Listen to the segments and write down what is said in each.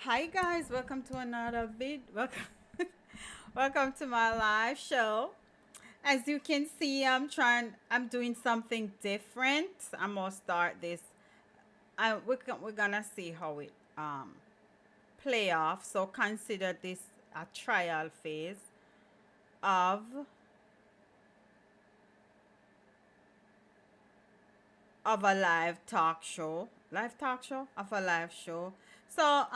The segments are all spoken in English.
Hi guys, welcome to another welcome welcome to my live show. As you can see, I'm doing something different. I'm gonna start this. We're gonna see how it play off. So consider this a trial phase of a live talk show. Live talk show of a live show. So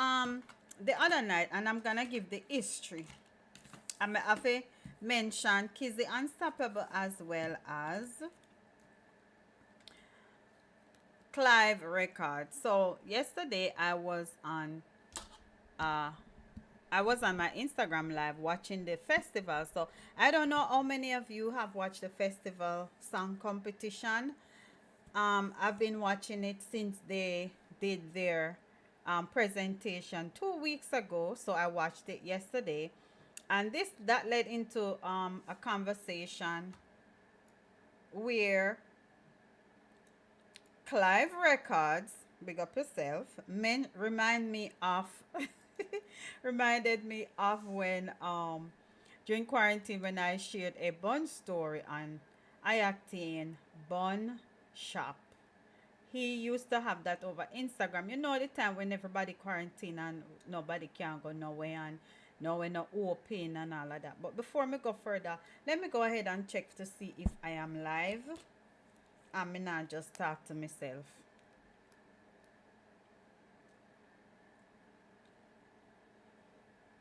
the other night, and I'm gonna give the history. I'm have to mention Kizzy Unstoppable as well as Clive Records. So yesterday uh I was on my Instagram live watching the festival. So I don't know how many of you have watched the festival song competition. I've been watching it since they did their presentation 2 weeks ago. So I watched it yesterday, and this that led into a conversation where Clive Records, big up yourself, remind me of reminded me of when during quarantine when I shared a bun story on Iactine Bun Shop. He used to have that over Instagram. You know the time when everybody quarantine and nobody can go nowhere and nowhere no open and all of that. But before me go further, let me go ahead and check to see if I am live. I'm not just talk to myself. Over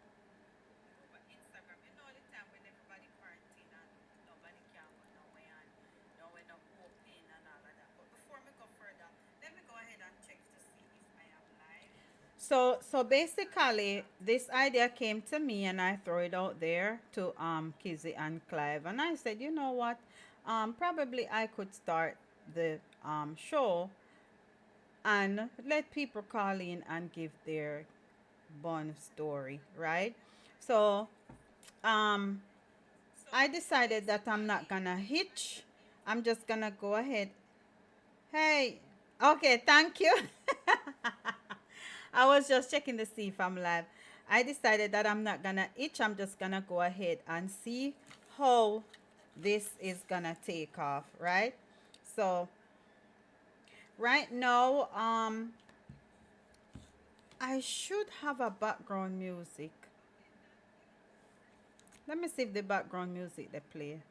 Instagram, you know the time when everybody quarantine and nobody can go nowhere and nowhere no open and all of that. But before me go further, let me go ahead and check to see if I am live. So basically, this idea came to me, and I throw it out there to Kizzy and Clive, and I said, you know what, probably I could start the show and let people call in and give their bun story, right? So um I decided that I'm not gonna hitch. I'm just gonna go ahead. Hey, okay, thank you. I was just checking to see if I'm live. I decided that I'm not gonna itch. I'm just gonna go ahead and see how this is gonna take off, right? So right now, I should have a background music. Let me see if the background music they play.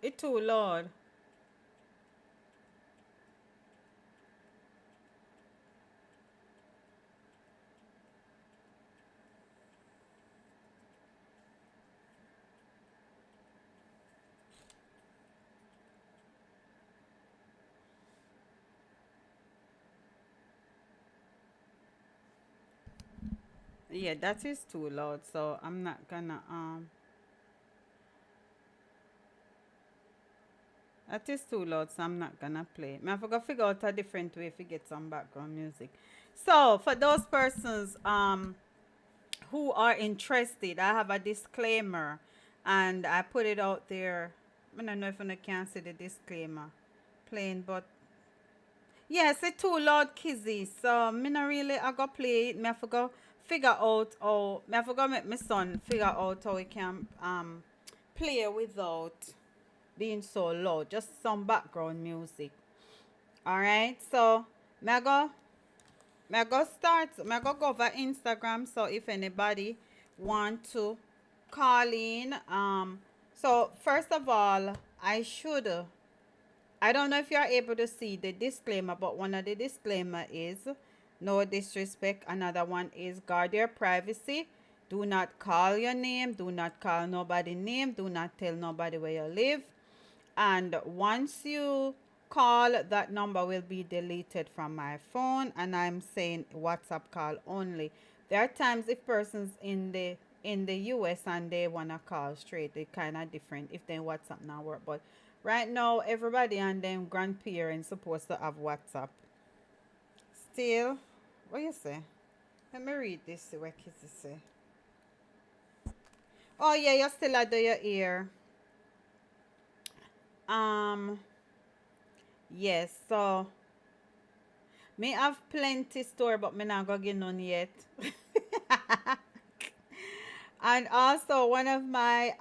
It too loud. Yeah, that is too loud. So I'm not gonna that is too loud, so I'm not gonna play. I forgot to figure out a different way to get some background music. So for those persons who are interested, I have a disclaimer, and I put it out there. I don't know if I can see the disclaimer playing, but yes, it's too loud, Kizzy. So me not really I go play it. Me I forgot figure out how me I forgot make my son figure out how he can play without being so loud. Just some background music. All right. So me I go me I go over Instagram. So if anybody want to call in, so first of all, I don't know if you are able to see the disclaimer, but one of the disclaimer is no disrespect. Another one is guard your privacy. Do not call your name. Do not call nobody name. Do not tell nobody where you live. And once you call, that number will be deleted from my phone. And I'm saying WhatsApp call only. There are times if persons in the US and they wanna call straight, they kinda different if they WhatsApp now work. But right now everybody and them grandparents supposed to have WhatsApp. Still, what you say? Let me read this, see what kids say. Oh yeah, you still do your ear. Um yes, so me have plenty store but me not gonna get none yet. And also, one of my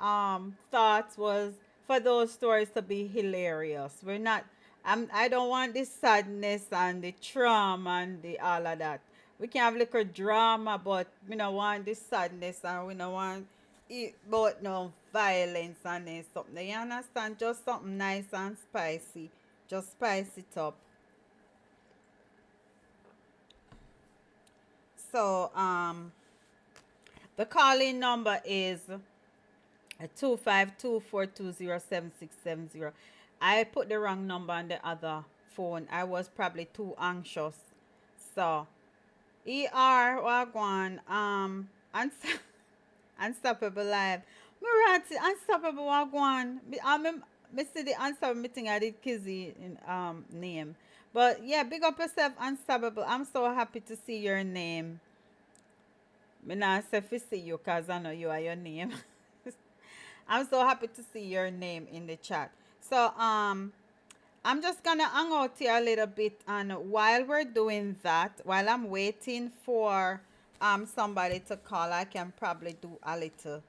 thoughts was for those stories to be hilarious. We're not. I don't want the sadness and the trauma and the all of that. We can have little drama, but we don't want the sadness and we don't want it, but no violence and then something. You understand? Just something nice and spicy. Just spice it up. So the calling number is 252-420-7670. I put the wrong number on the other phone. I was probably too anxious. So Wagwan, Unstoppable Live. Mirati, Unstoppable Wagwan. I see the Unstoppable meeting I did Kizzy in name. But yeah, big up yourself, Unstoppable. I'm so happy to see your name. Me not say to see you because I know you are your name. I'm so happy to see your name in the chat. So I'm just gonna hang out here a little bit, and while we're doing that, while I'm waiting for somebody to call, I can probably do a little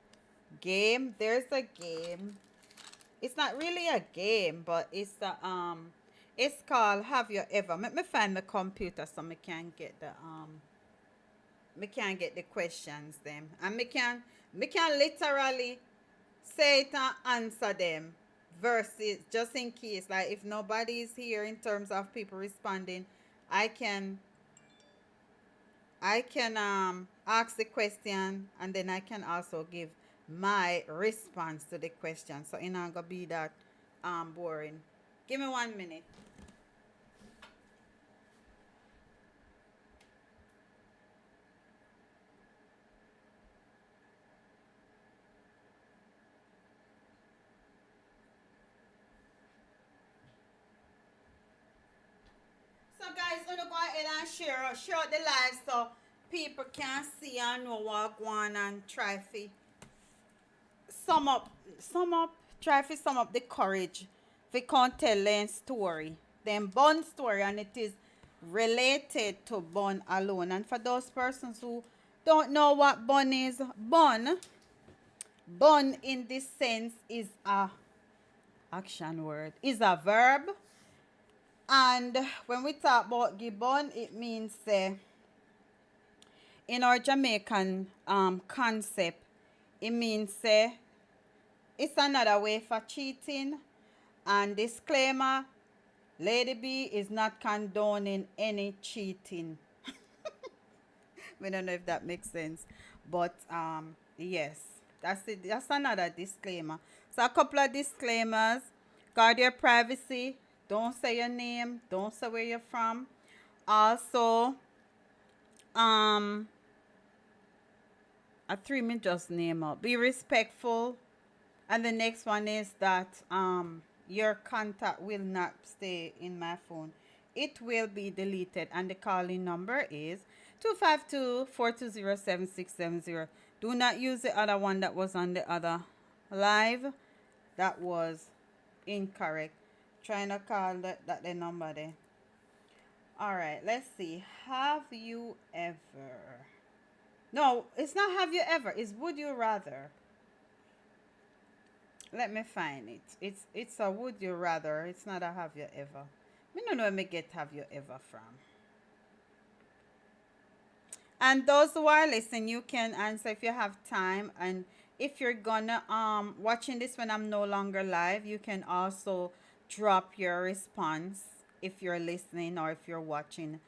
game. There's a game. It's not really a game, but it's called Have You Ever? Let me find the computer so me can get the questions them, and me can literally say it and answer them versus just in case, like if nobody is here in terms of people responding, i can I can ask the question and then I can also give my response to the question, so it's not gonna be that boring. Give me 1 minute. So guys, gonna go ahead and share out the live so people can see and know what go on, and try to sum up sum up try to sum up the courage we can't tell them story, them bun story, and it is related to bun alone. And for those persons who don't know what bun is, bun in this sense is a action word, is a verb. And when we talk about gibbon, it means in our Jamaican concept, it means it's another way for cheating. And disclaimer, Lady B is not condoning any cheating. We don't know if that makes sense. But yes, that's it. That's another disclaimer. So a couple of disclaimers. Guard your privacy. Don't say your name. Don't say where you're from. Also, um a 3 minute just name up. Be respectful. And the next one is that your contact will not stay in my phone. It will be deleted, and the calling number is 252-420-7670. Do not use the other one that was on the other live. That was incorrect. Trying to call that the number there. All right, let's see. Have you ever? No, it's not have you ever. It's would you rather. Let me find it. It's a would you rather. It's not a have you ever. Me don't know where me get have you ever from. And those who are listening, you can answer if you have time. And if you're gonna watching this when I'm no longer live, you can also drop your response if you're listening or if you're watching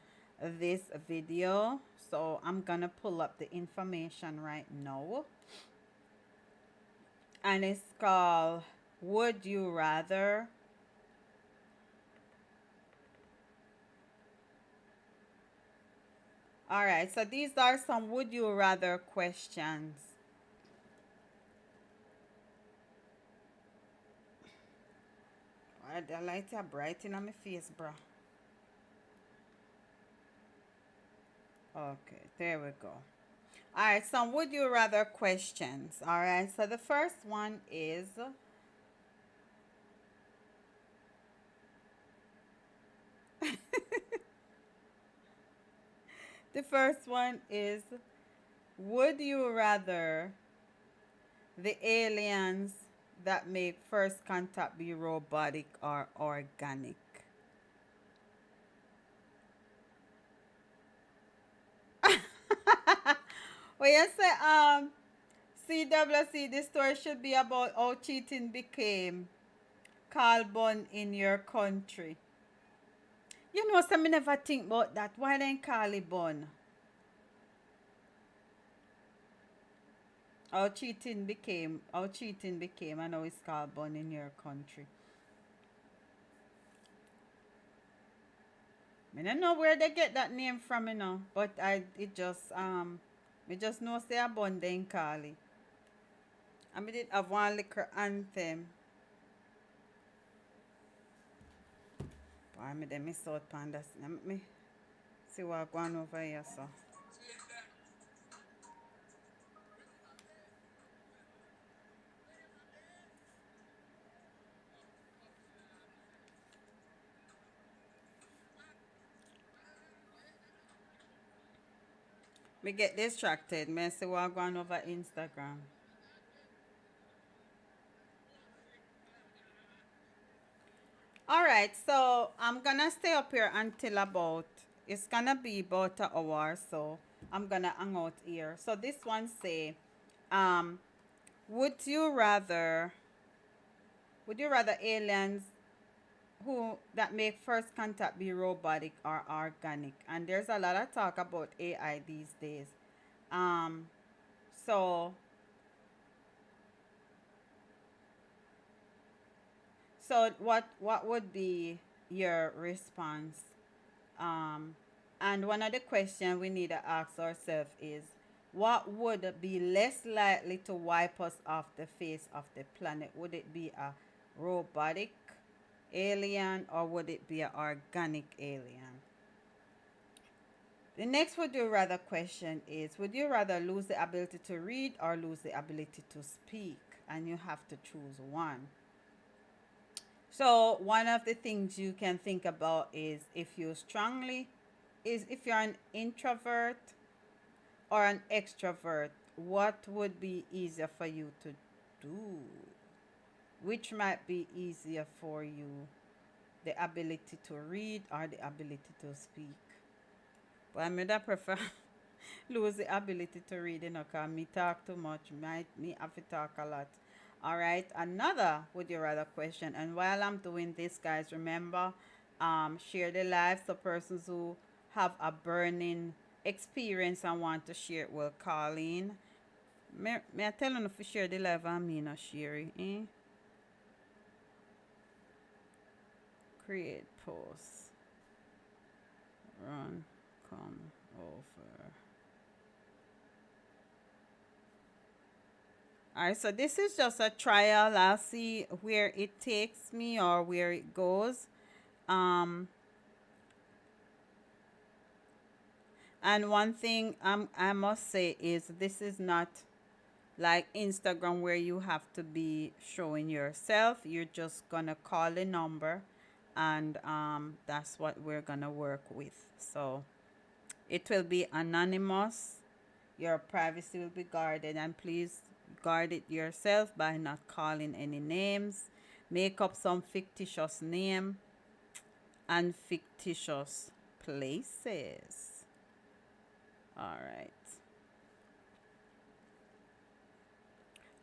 this video. So I'm gonna pull up the information right now. And it's called Would You Rather. All right, so these are some would you rather questions. Why the light are bright in my face, bro? Okay, there we go. All right, some would you rather questions. All right, so the first one is the first one is would you rather the aliens that make first contact be robotic or organic? Well, you say CWC, this story should be about how cheating became carbon in your country. You know, some never think about that. Why then call it bun? How cheating became, and now it's called bun in your country. I don't know where they get that name from, but me just know say a bun then call it. I me did have one liquor anthem. Why me then miss out pandas? Me see what going over here, so. Me get distracted. Me see what going over Instagram. All right, so I'm gonna stay up here until about it's gonna be about an hour, so I'm gonna hang out here. So this one say, um, would you rather would you rather aliens who that make first contact be robotic or organic? And there's a lot of talk about AI these days. Um, so what would be your response? Um, and one of the questions we need to ask ourselves is what would be less likely to wipe us off the face of the planet? Would it be a robotic alien or would it be an organic alien? The next would you rather question is would you rather lose the ability to read or lose the ability to speak? And you have to choose one. So one of the things you can think about is if you're an introvert or an extrovert, what would be easier for you to do? Which might be easier for you, the ability to read or the ability to speak? But I would prefer lose the ability to read, because me talk too much. Me have to talk a lot. All right, another would you rather question. And while I'm doing this, guys, remember, share the live so persons who have a burning experience and want to share it will call in. May I tell you if you share the live and me not share it, eh? Create post. Run. Come over. Alright, so this is just a trial. I'll see where it takes me or where it goes. Um, and one thing I must say is this is not like Instagram where you have to be showing yourself. You're just gonna call a number, and that's what we're gonna work with. So it will be anonymous. Your privacy will be guarded, and please guard it yourself by not calling any names. Make up some fictitious name and fictitious places. All right.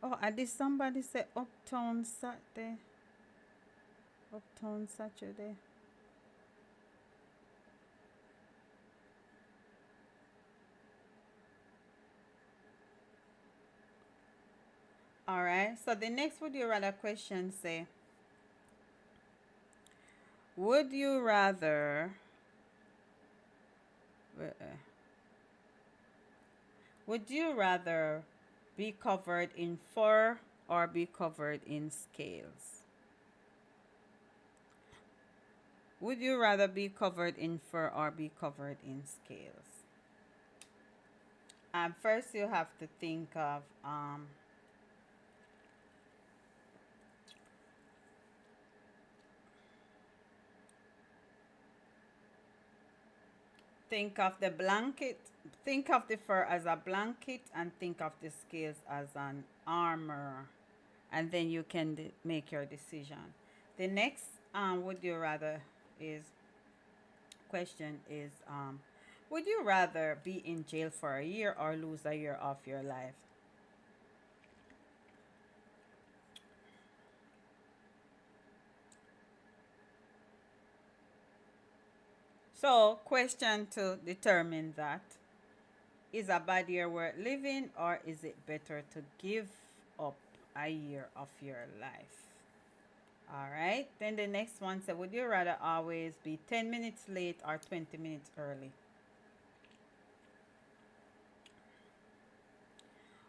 Oh, I did somebody say Uptown Saturday? Uptown Saturday. All right. So the next would you rather question say, would you rather Would you rather be covered in fur or be covered in scales? Would you rather be covered in fur or be covered in scales? First, you have to think of the blanket. Think of the fur as a blanket, and think of the scales as an armor, and then you can make your decision. The next, would you rather is question is, would you rather be in jail for a year or lose a year of your life? So, question to determine that: is a bad year worth living, or is it better to give up a year of your life? All right. Then the next one said, would you rather always be 10 minutes late or 20 minutes early?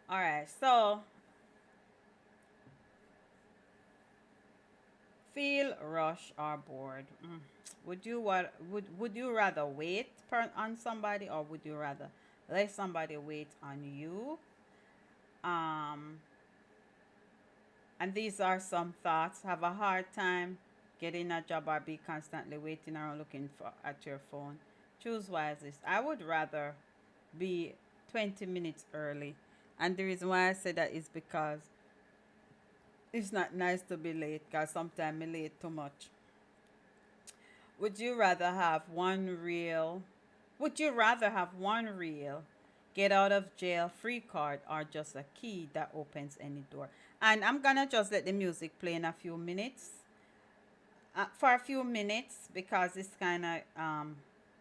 All right. So, feel rush or bored. Would you rather wait on somebody, or would you rather let somebody wait on you? Um, and these are some thoughts. Have a hard time getting a job or be constantly waiting or looking for at your phone. Choose wisest. I would rather be 20 minutes early. And the reason why I say that is because it's not nice to be late, because sometimes I'm late too much. Would you rather have one real Would you rather have one real get out of jail free card, or just a key that opens any door? And I'm gonna just let the music play in a few minutes. For a few minutes, because it's kind of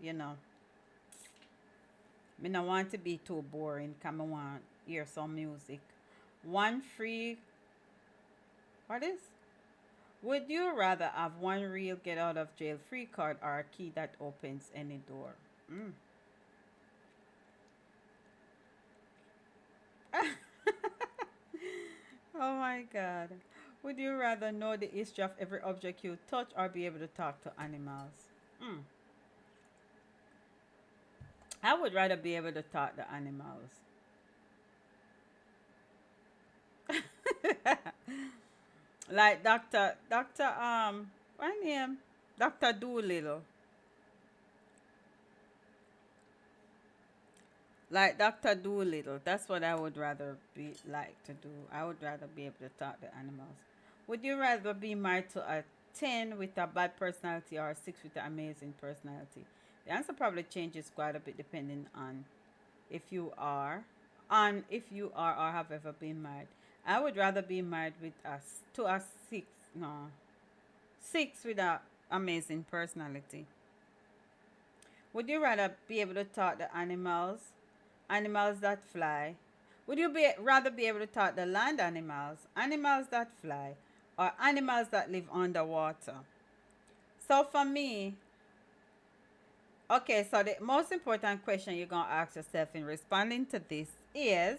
you know, me don't want to be too boring. Come on, want hear some music. One free. What is? Would you rather have one real get out of jail free card, or a key that opens any door? Mm. Oh my God. Would you rather know the history of every object you touch, or be able to talk to animals? Mm. I would rather be able to talk to animals. Like what name? Dr. Doolittle. Like Dr. Doolittle. That's what I would rather be like to do. I would rather be able to talk to animals. Would you rather be married to a 10 with a bad personality, or a 6 with an amazing personality? The answer probably changes quite a bit depending on if you are if you are or have ever been married. I would rather be married with to a 6, no, 6 with a amazing personality. Would you rather be able to talk to animals that fly? Would you rather be able to talk to land animals that fly, or animals that live underwater? So for me, okay, so the most important question you're going to ask yourself in responding to this is,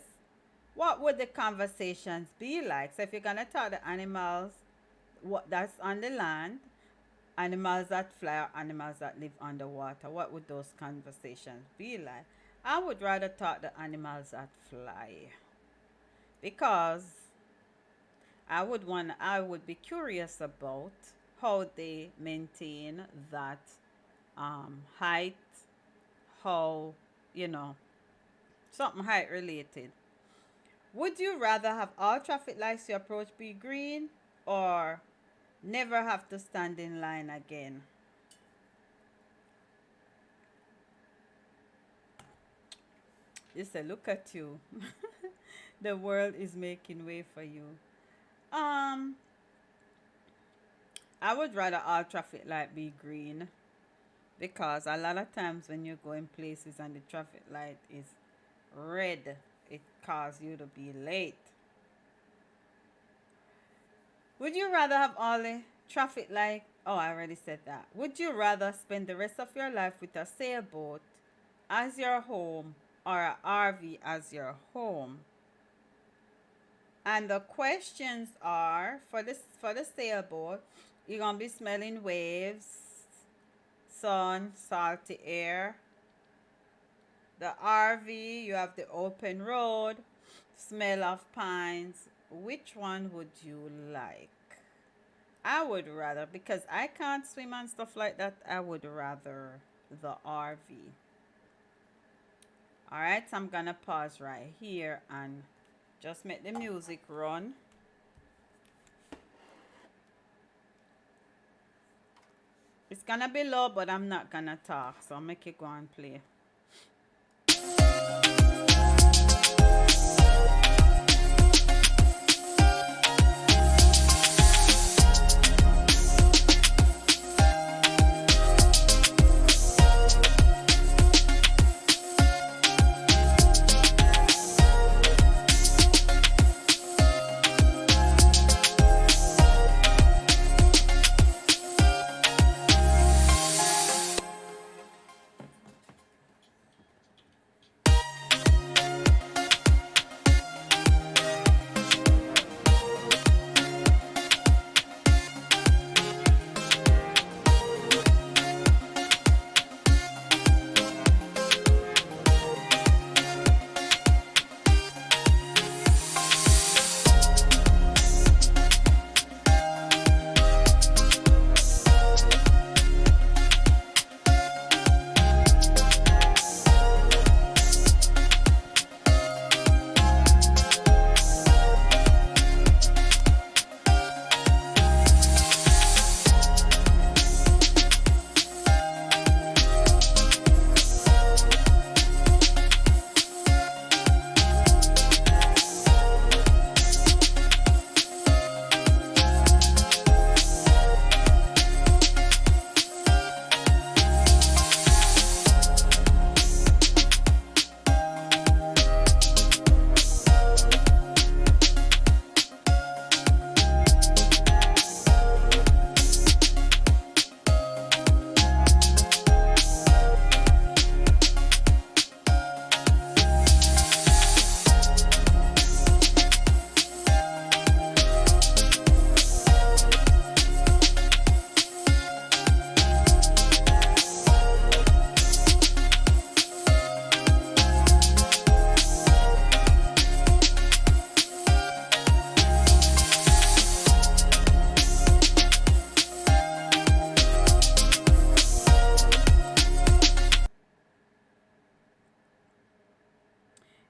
what would the conversations be like? So if you're going to talk to animals that's on the land, animals that fly, or animals that live underwater, what would those conversations be like? I would rather talk to animals that fly, because I would be curious about how they maintain that height, how, you know, something height related. Would you rather have all traffic lights you approach be green, or never have to stand in line again? You say, look at you. The world is making way for you. Um, I would rather all traffic light be green, because a lot of times when you go in places and the traffic light is red, it causes you to be late. Would you rather have all the traffic light? Oh, I already said that. Would you rather spend the rest of your life with a sailboat as your home, or a RV as your home. And the questions are for the sailboat, you're gonna be smelling waves, sun, salty air. The RV, you have the open road, smell of pines. Which one would you like? I would rather, because I can't swim and stuff like that, I would rather the RV. All right, so I'm gonna pause right here and just make the music run. It's gonna be low, but I'm not gonna talk, so I'll make it go and play.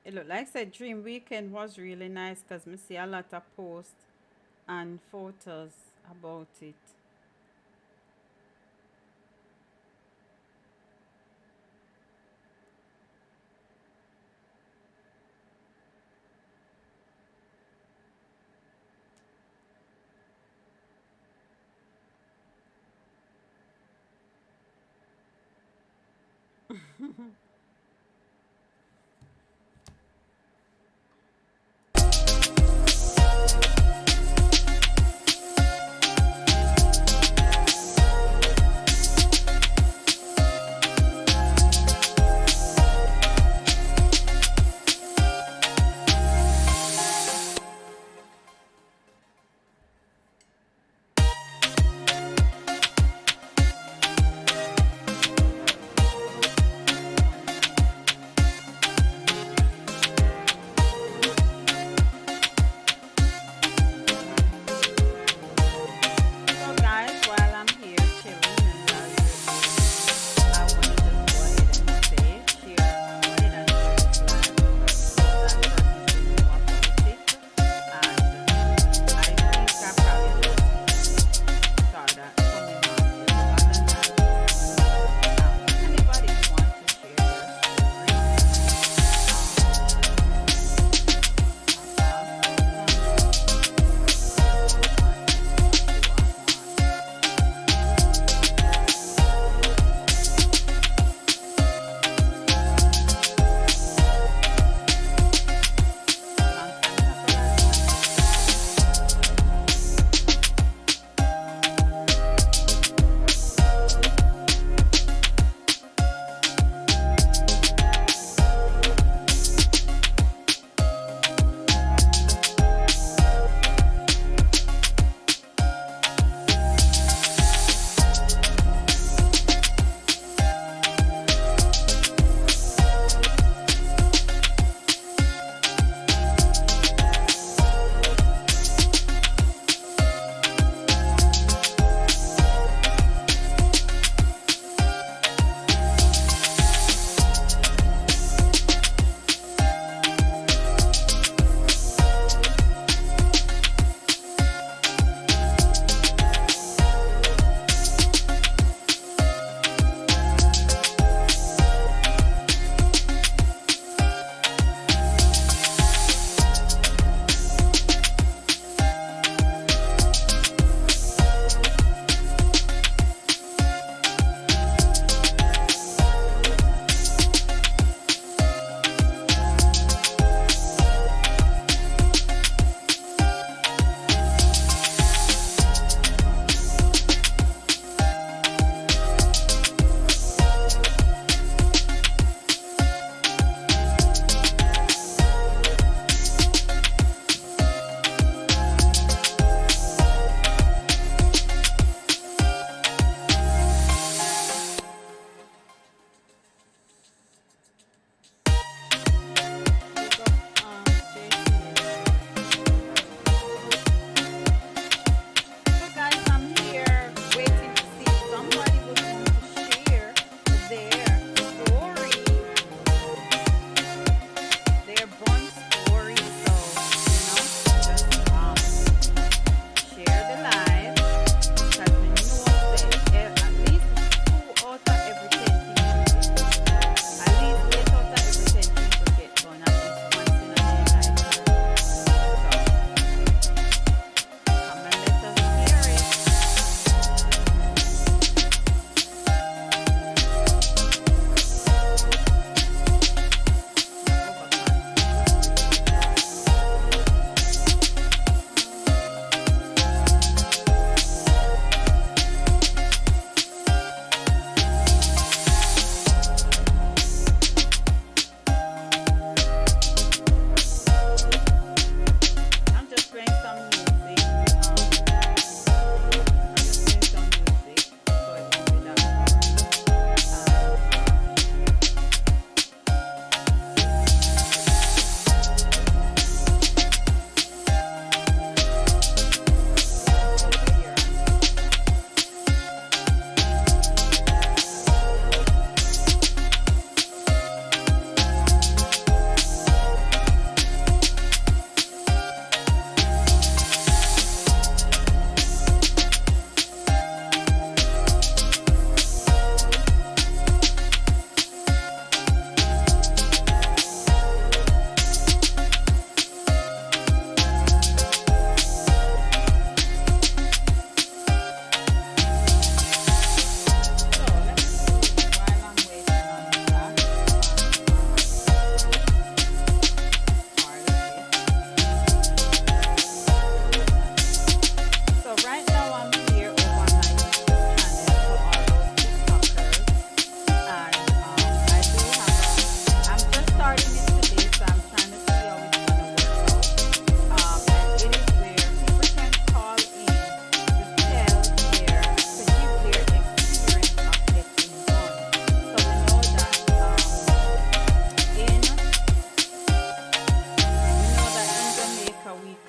It looked like said Dream Weekend was really nice because me see a lot of posts and photos about it.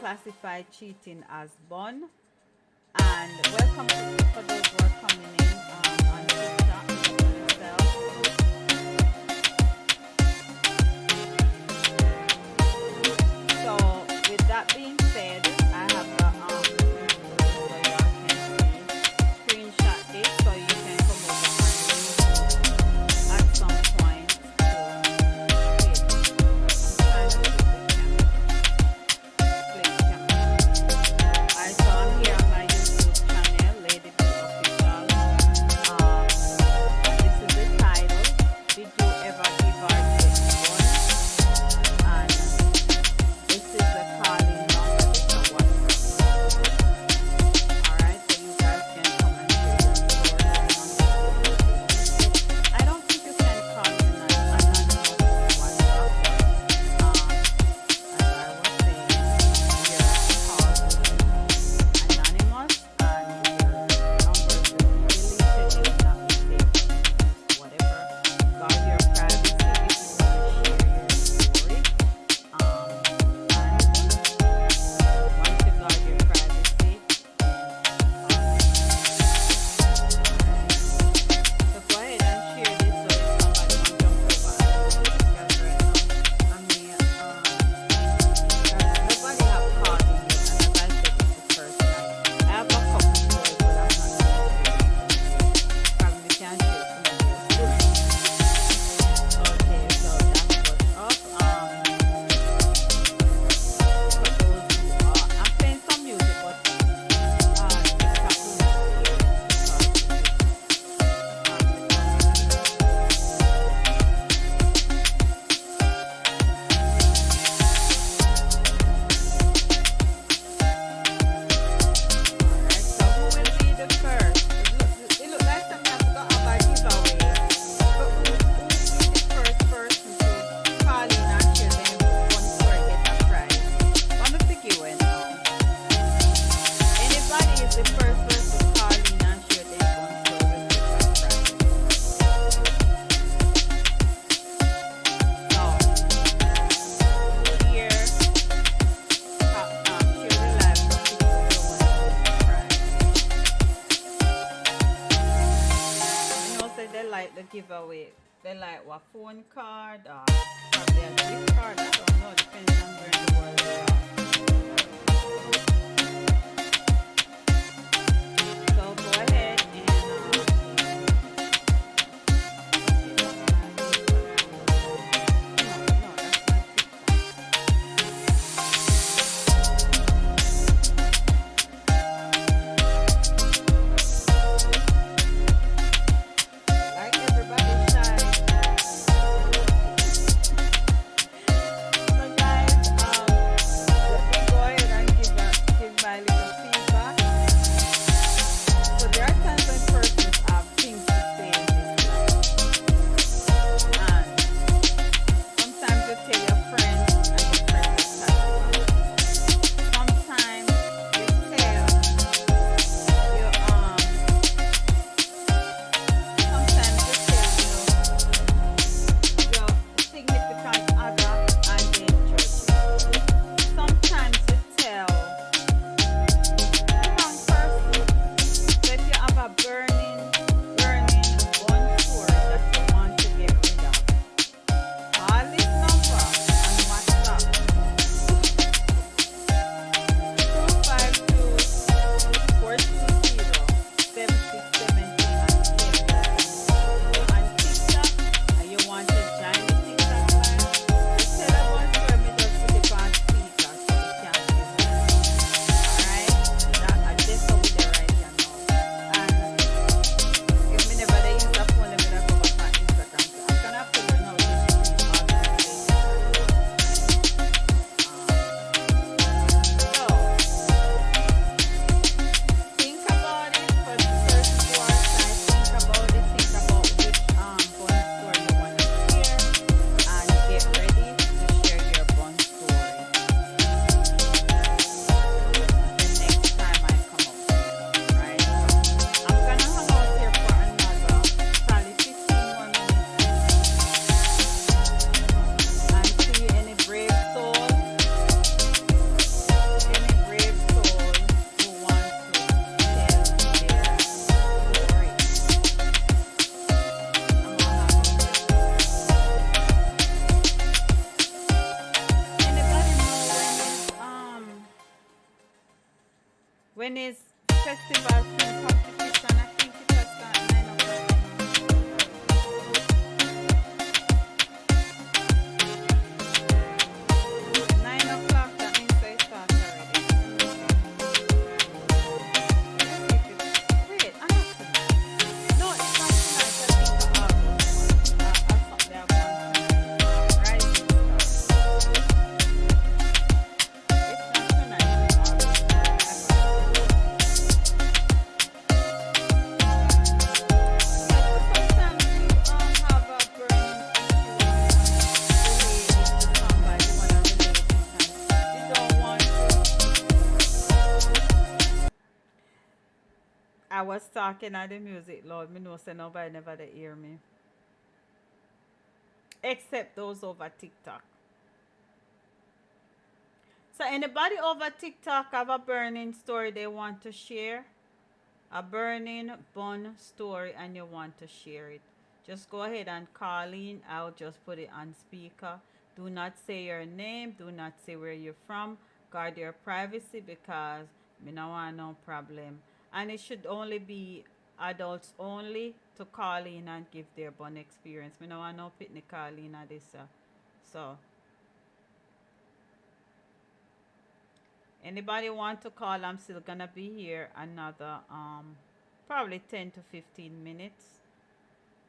classify cheating as bun. And welcome for those who are coming in on TikTok. So, with that being said, I have the so y'all can see, screenshot this so you can come over and at some point to wait. I'm trying to flip the camera. Alright, so I'm here on my YouTube channel, Lady B Official. This is the title. Did you ever give or take one? And this is the calling number. This is WhatsApp. Alright, so you guys can come and share your stories. I don't think you can call in anonymous WhatsApp. As I was saying, your calls anonymous and your numbers will be deleted if not mistaken. Whatever. Guard your privacy if you want to share your story. And once you guard your privacy, so go ahead and share this so if somebody wants to jump over and because right now, nobody have called me yet, and as I said, it's the first time. I have a couple stories, but I'm not going to share it. Probably can't share some of your stories. Okay, so that's what's up. For those who are, I'm playing some music, but TikTok will not hear it because alright, so who will be the first? It look like something I forgot about giveaway. But who will be the first person to call in and share them one story get a prize? I'm a picky one now. Anybody is the first person to call in and share them one story will get a prize. So here, share the live so people will want to win the prize. You know, say they like the giveaway. They like what phone card or probably a gift card. I don't know. Depends on where in the world they are. So go ahead and okay, that's my Instagram. No, that's my TikTok. Like everybody shy. when is festival film competition? I think it was at 9 o'clock. That means they start already. Wait, I have to. No, it's not tonight. I think August. I thought they have one tonight. Rising Star. It's not tonight. It's August. I was talking at the music, Lord. Me know say nobody never they hear me. Except those over TikTok. So anybody over TikTok have a burning story they want to share? A burning bun story and you want to share it, just go ahead and call in. I'll just put it on speaker. Do not say your name, do not say where you're from. Guard your privacy because me no want no problem. And it should only be adults only to call in and give their bun experience. Me no want no pitney call in at this. So anybody want to call, I'm still gonna be here another probably 10 to 15 minutes.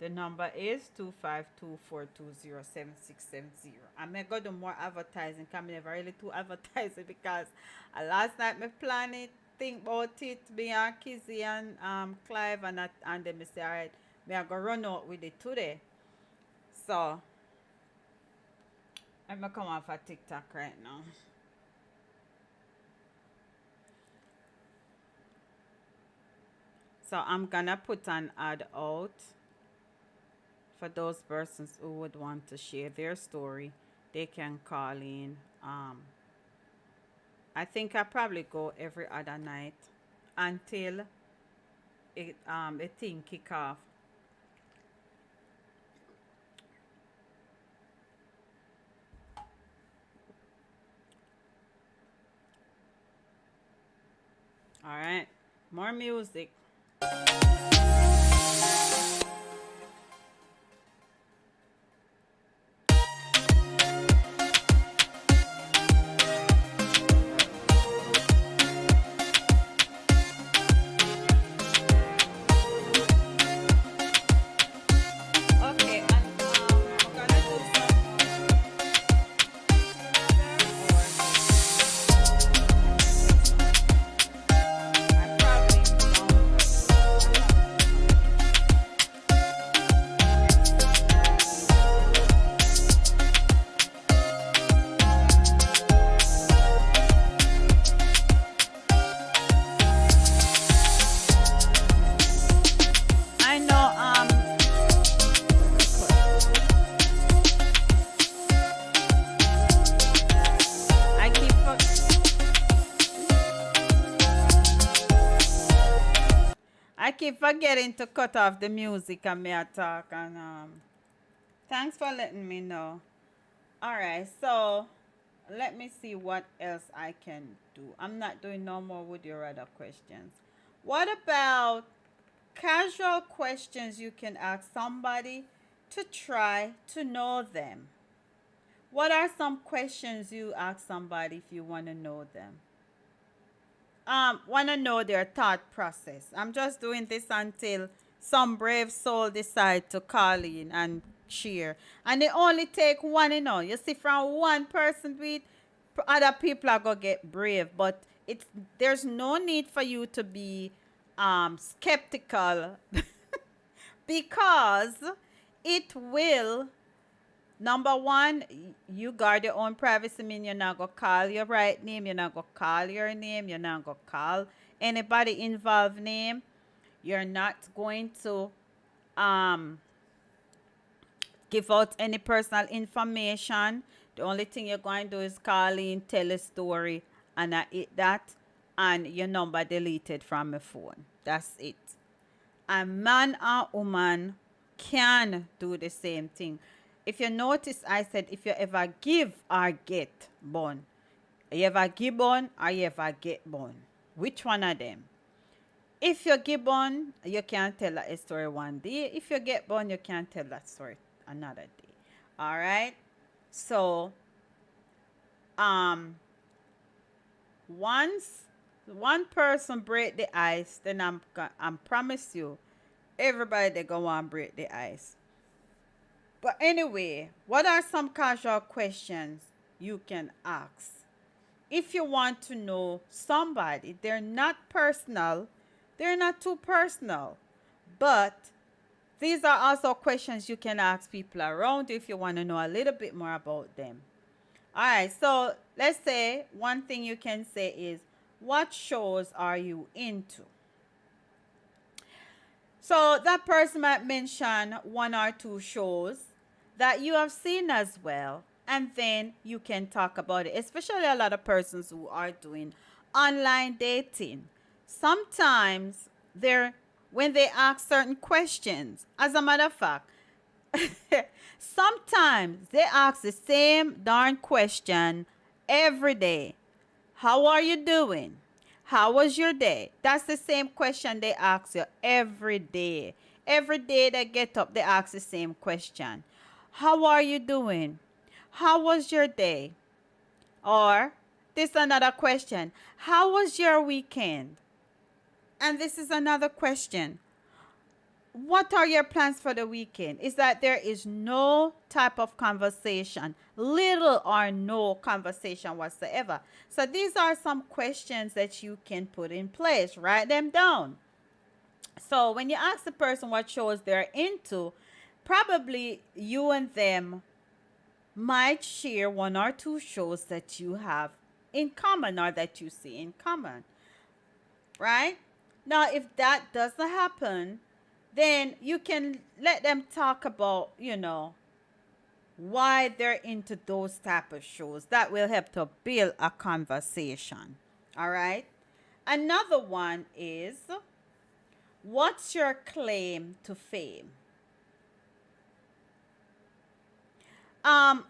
The number is 252-420-7670. I may go do more advertising because I never really do advertising because last night me plan it, think about it, me and Kizzy and Clive and then me say alright, me I go run out with it today. So I'm gonna come off a TikTok right now. So I'm gonna put an ad out for those persons who would want to share their story. They can call in. I think I probably go every other night until the thing kick off. All right, more music. Okay, and we're gonna do some I probably I know I keep I keep forgetting to cut off the music and me talk and thanks for letting me know. All right, so let me see what else I can do. I'm not doing no more with your other questions. What about casual questions you can ask somebody to try to know them? What are some questions you ask somebody if you want to know them? Want to know their thought process. I'm just doing this until some brave soul decide to call in and share. And it only take one, you know. You see, from one person do it, other people are gonna get brave. But it's there's no need for you to be skeptical because it will. Number one, you guard your own privacy. Mean you're not gonna call your right name. You're not gonna call your name. You're not gonna call anybody involved name. You're not going to um give out any personal information. The only thing you're going to do is call in, tell a story, and I hit that, and your number deleted from your phone. That's it. A man or woman can do the same thing. If you notice, I said if you ever give or get bun, you ever give bun or you ever get bun. Which one of them? If you get born, you can tell that story one day. If you get born, you can tell that story another day. All right. So, um, once one person break the ice, then I'm promise you, everybody they go on break the ice. But anyway, what are some casual questions you can ask? If you want to know somebody, they're not personal, they're not too personal, but these are also questions you can ask people around if you want to know a little bit more about them. All right, so let's say one thing you can say is, what shows are you into? So that person might mention one or two shows that you have seen as well, and then you can talk about it, especially a lot of persons who are doing online dating. Sometimes they're when they ask certain questions, as a matter of fact, sometimes they ask the same darn question every day. How are you doing? How was your day? That's the same question they ask you every day. Every day they get up, they ask the same question. How are you doing? How was your day? Or this is another question. How was your weekend? And this is another question. What are your plans for the weekend? Is that there is no type of conversation, little or no conversation whatsoever. So these are some questions that you can put in place. Write them down. So when you ask the person what shows they're into, probably you and them might share one or two shows that you have in common or that you see in common, right? Now, if that doesn't happen, then you can let them talk about, why they're into those type of shows. That will help to build a conversation. All right. Another one is, what's your claim to fame?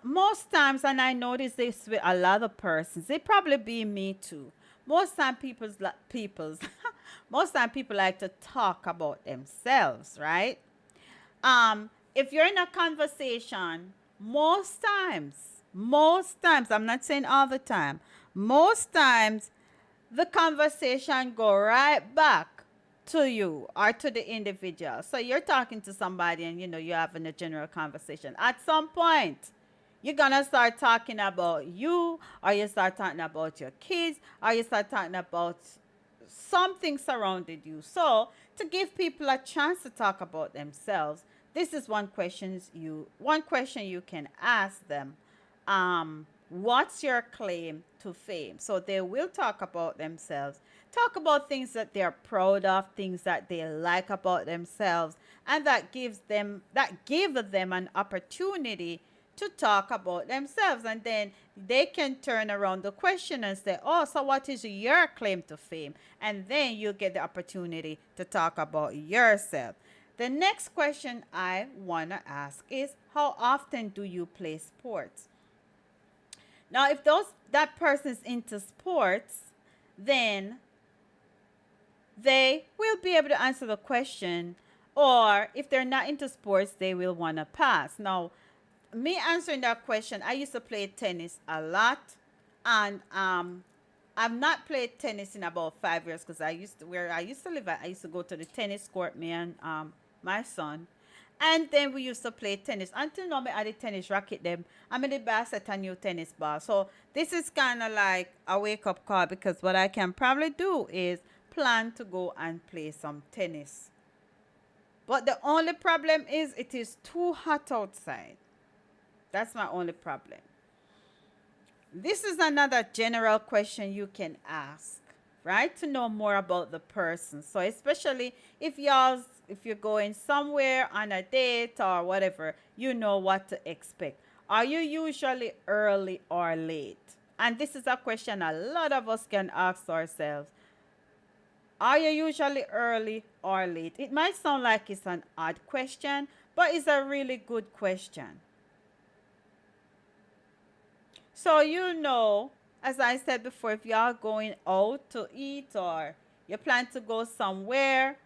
Most times, and I notice this with a lot of persons, it probably be me too. Most time most time people like to talk about themselves, right? If you're in a conversation, most times, I'm not saying all the time, most times the conversation go right back to you or to the individual. So you're talking to somebody and you're having a general conversation. At some point, you're gonna start talking about you, or you start talking about your kids, or you start talking about something surrounded you. So to give people a chance to talk about themselves, this is one question you can ask them. What's your claim to fame? So they will talk about themselves, talk about things that they're proud of, things that they like about themselves, and that give them an opportunity to talk about themselves. And then they can turn around the question and say, oh, so what is your claim to fame? And then you get the opportunity to talk about yourself. The next question I want to ask is, how often do you play sports? Now, if that person is into sports, then they will be able to answer the question. Or if they're not into sports, they will want to pass. Now, me answering that question, I used to play tennis a lot, and I've not played tennis in about 5 years, because where I used to live at, I used to go to the tennis court, me and my son, and then we used to play tennis until now. Me had the tennis racket them. I'm in the basket a new tennis ball. So this is kind of like a wake up call, because what I can probably do is plan to go and play some tennis. But the only problem is it is too hot outside. That's my only problem. This is another general question you can ask, right? To know more about the person. So especially if you're going somewhere on a date or whatever, you know what to expect. Are you usually early or late? And this is a question a lot of us can ask ourselves. Are you usually early or late? It might sound like it's an odd question, but it's a really good question. So as I said before, if y'all going out to eat or you plan to go somewhere,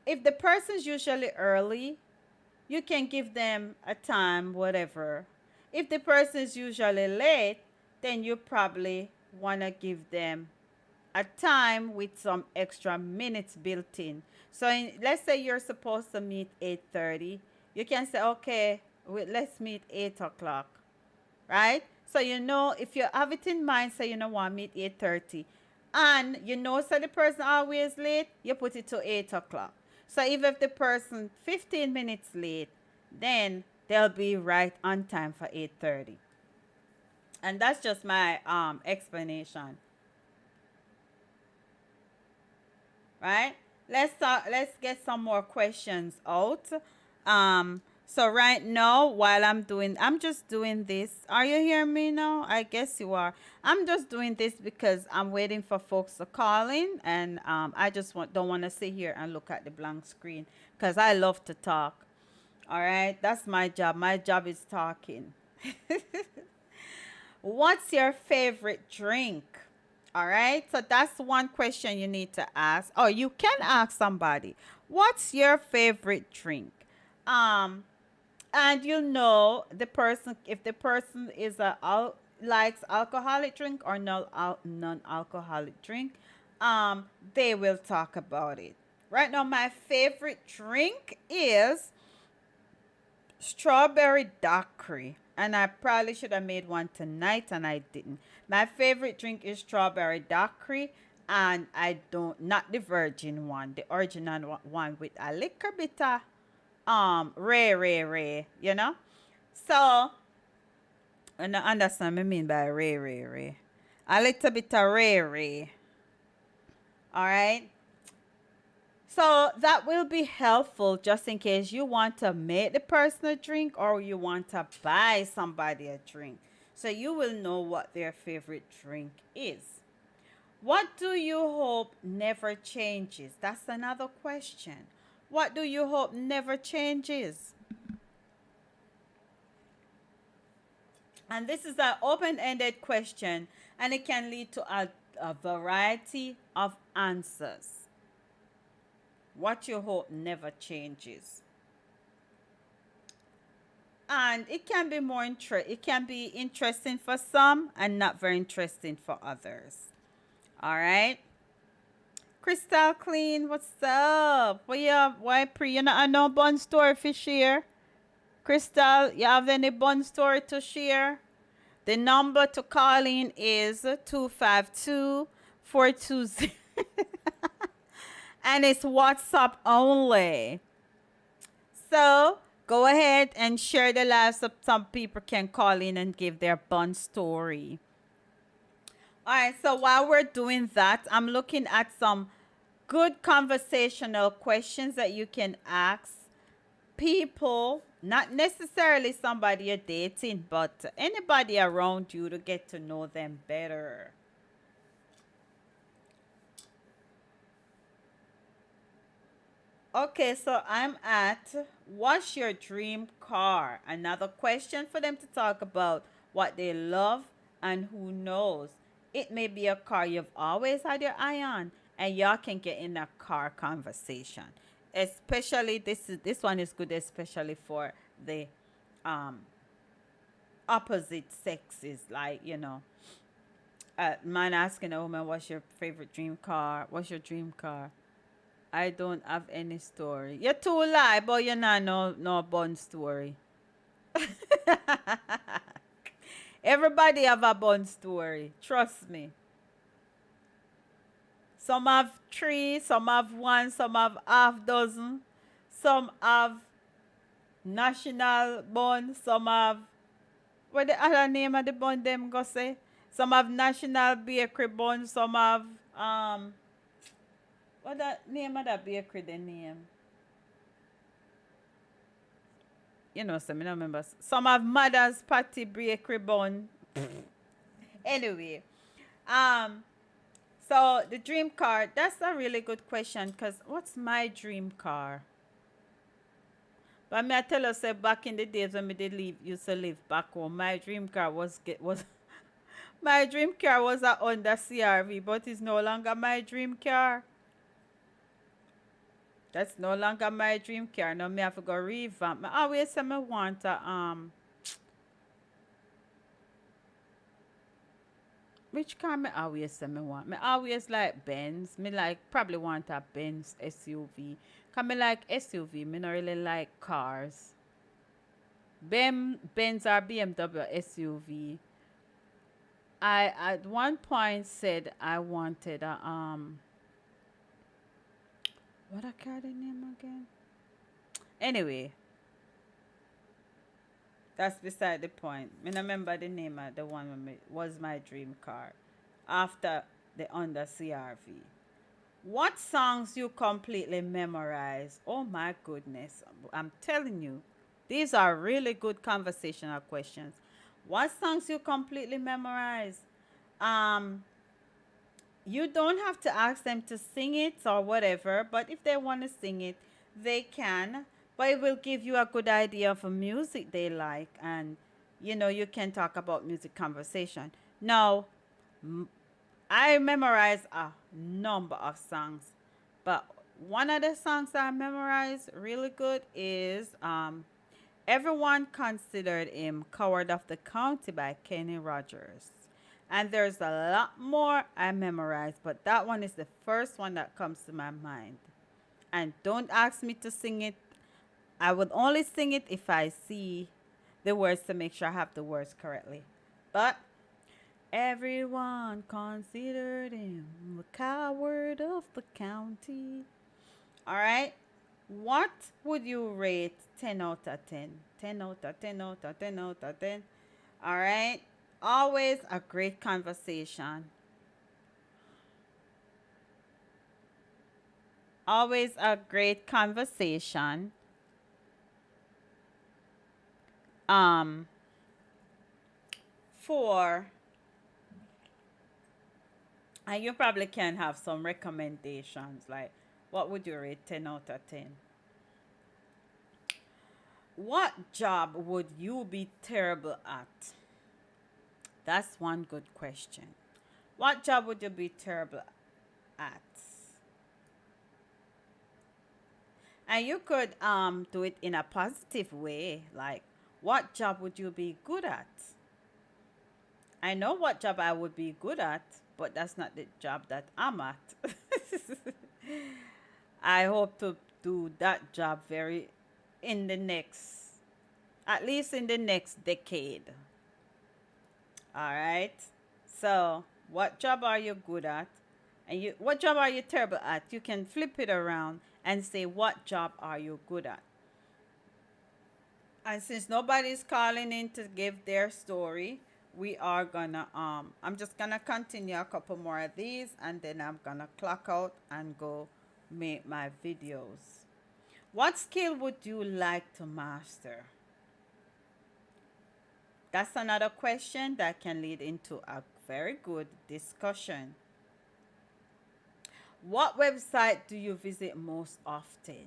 if the person's usually early, you can give them a time, whatever. If the person's usually late, then you probably want to give them a time with some extra minutes built in. So let's say you're supposed to meet 8:30. You can say, okay, let's meet 8 o'clock, right? So you know, if you have it in mind, say you know want to meet 8:30, and you know, so the person always late, you put it to 8 o'clock. So even if the person 15 minutes late, then they'll be right on time for 8:30. And that's just my explanation, right? Let's talk, let's get some more questions out. So right now, while I'm just doing this. Are you hearing me now? I guess you are. I'm just doing this because I'm waiting for folks to call in, and I just don't want to sit here and look at the blank screen because I love to talk. All right, that's my job. My job is talking. What's your favorite drink? All right. So that's one question you need to ask. Or you can ask somebody, what's your favorite drink? Um, and you know the person, if the person is likes alcoholic drink or non-alcoholic drink, they will talk about it. Right now, my favorite drink is strawberry daiquiri. And I probably should have made one tonight and I didn't. My favorite drink is strawberry daiquiri, and I don't, not the virgin one, the original one with a little bit of ray, you know? So, and I understand what I mean by ray. A little bit of ray. All right? So that will be helpful just in case you want to make the person a drink or you want to buy somebody a drink. So you will know what their favorite drink is. What do you hope never changes? That's another question. What do you hope never changes? And this is an open ended question, and it can lead to a variety of answers. What you hope never changes. And it can be it can be interesting for some and not very interesting for others. All right. Crystal Clean, what's up? What you have? Why pre? You not no bun story for share? Crystal, you have any bun story to share? The number to call in is 252-420. And it's WhatsApp only. So go ahead and share the live so some people can call in and give their bun story. All right, so while we're doing that, I'm looking at some good conversational questions that you can ask people, not necessarily somebody you're dating, but anybody around you to get to know them better. Okay, so I'm at what's your dream car? Another question for them to talk about what they love, and who knows, it may be a car you've always had your eye on, and y'all can get in a car conversation. Especially this one is good, especially for the um opposite sexes, like a man asking a woman, what's your favorite dream car? What's your dream car? I don't have any story. You're too lie, but you're not no bun story. Everybody have a bun story. Trust me. Some have three, some have one, some have half dozen, some have national bun, some have what the other name of the bun them go say? Some have national bakery bun, some have what that name of that bakery the name? You know, some I don't remember. Some have mother's patty bakery bun. Anyway, um, so the dream car, that's a really good question because what's my dream car? But me I tell you, say back in the days when me did leave used to live back home, my dream car was My dream car was a Honda CRV, but it's no longer my dream car. That's no longer my dream car. Now me have to go revamp. I always say me want a which car me always say me want? Me always like Benz. Me like probably want a Benz SUV. Cause me like SUV. Me not really like cars. Benz or BMW SUV. I at one point said I wanted a what a car the name again? Anyway, that's beside the point. Me not remember the name of the one when was my dream car. After the Honda CRV. What songs you completely memorize? Oh my goodness. I'm telling you, these are really good conversational questions. What songs you completely memorize? Um, you don't have to ask them to sing it or whatever, but if they want to sing it, they can. But it will give you a good idea of a music they like, and you can talk about music conversation. Now, I memorize a number of songs, but one of the songs that I memorize really good is Everyone Considered Him Coward of the County by Kenny Rogers. And there's a lot more I memorized, but that one is the first one that comes to my mind. And don't ask me to sing it. I would only sing it if I see the words to make sure I have the words correctly. But everyone considered him the coward of the county. All right. What would you rate 10 out of 10? 10 out of 10 out of 10 out of 10. All right. Always a great conversation. Always a great conversation. Um, for, and you probably can have some recommendations like what would you rate 10 out of 10? What job would you be terrible at? That's one good question. What job would you be terrible at? And you could do it in a positive way, like what job would you be good at? I know what job I would be good at, but that's not the job that I'm at. I hope to do that job very in the next, at least in the next decade. All right. So, what job are you good at? And what job are you terrible at? You can flip it around and say, what job are you good at? And since nobody's calling in to give their story, we are gonna I'm just gonna continue a couple more of these and then I'm gonna clock out and go make my videos. What skill would you like to master? That's another question that can lead into a very good discussion. What website do you visit most often?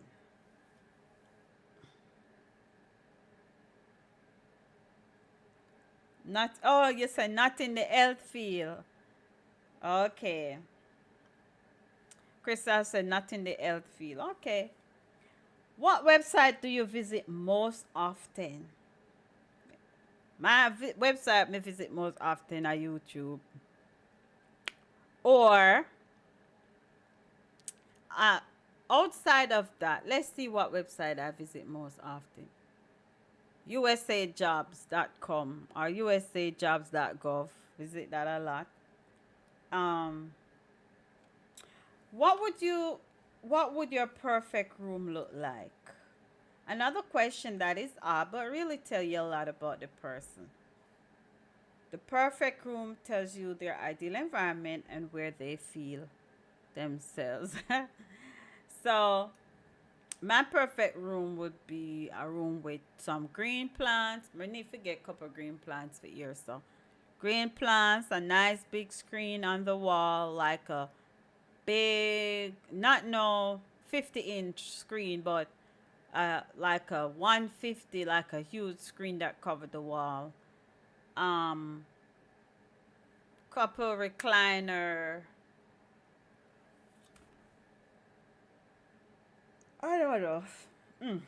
Not, oh, you said not in the health field. Okay. Crystal said not in the health field. Okay. What website do you visit most often? My website me visit most often are YouTube. Or uh, outside of that, let's see what website I visit most often. usajobs.com or usajobs.gov. Visit that a lot. Um, what would you what would your perfect room look like? Another question that is odd but really tell you a lot about the person. The perfect room tells you their ideal environment and where they feel themselves. So my perfect room would be a room with some green plants. I need to get a couple green plants for here. So green plants, a nice big screen on the wall, like a big, not no 50-inch screen, but like a 150, like a huge screen that covered the wall. Um, Couple recliner. I don't know. Mm.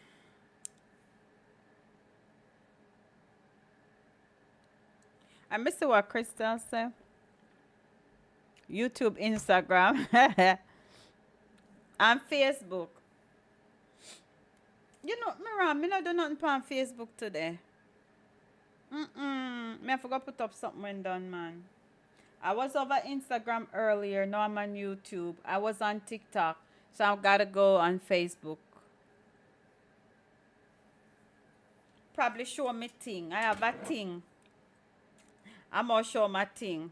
I miss what Crystal said. YouTube, Instagram, and Facebook. You know, me not do nothing on Facebook today. Me I forgot put up something when done, man. I was over Instagram earlier. Now I'm on YouTube. I was on TikTok. So I've got to go on Facebook. Probably show me thing. I have a thing. I'm gonna show my thing.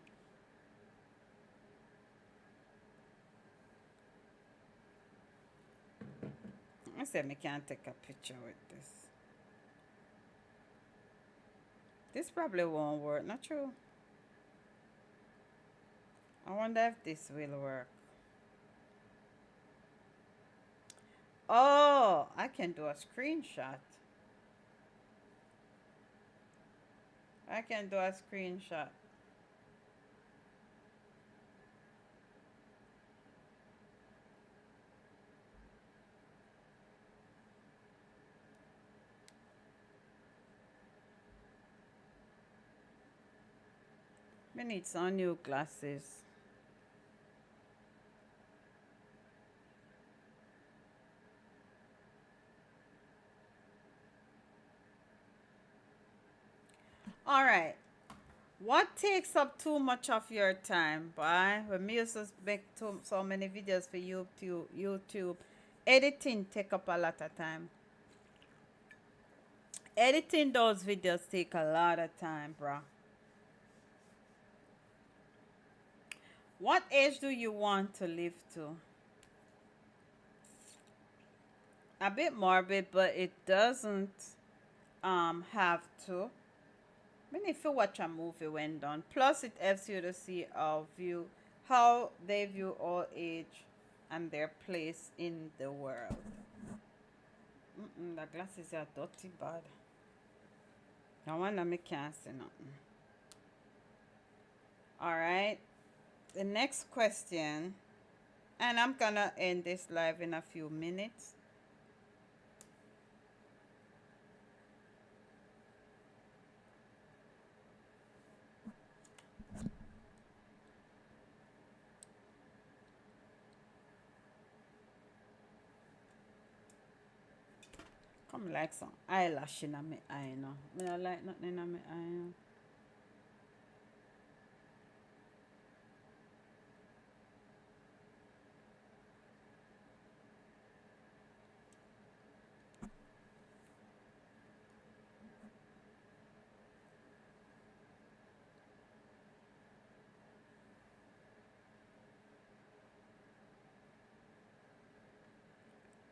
I said me can't take a picture with this. This probably won't work. Not true. I wonder if this will work. Oh, I can do a screenshot. I can do a screenshot. Me need some new glasses. All right. What takes up too much of your time, boy? When me used to make so many videos for YouTube, editing take up a lot of time. Editing those videos take a lot of time, bro. What age do you want to live to? A bit morbid, but it doesn't have to. I mean, if you watch a movie when done, plus it helps you to see how they view all age and their place in the world. The glasses are dirty bad. No wonder me can't see nothing. All right. The next question, and I'm gonna end this live in a few minutes. Come like some eyelash in my eye now. Me not like nothing in my eye now.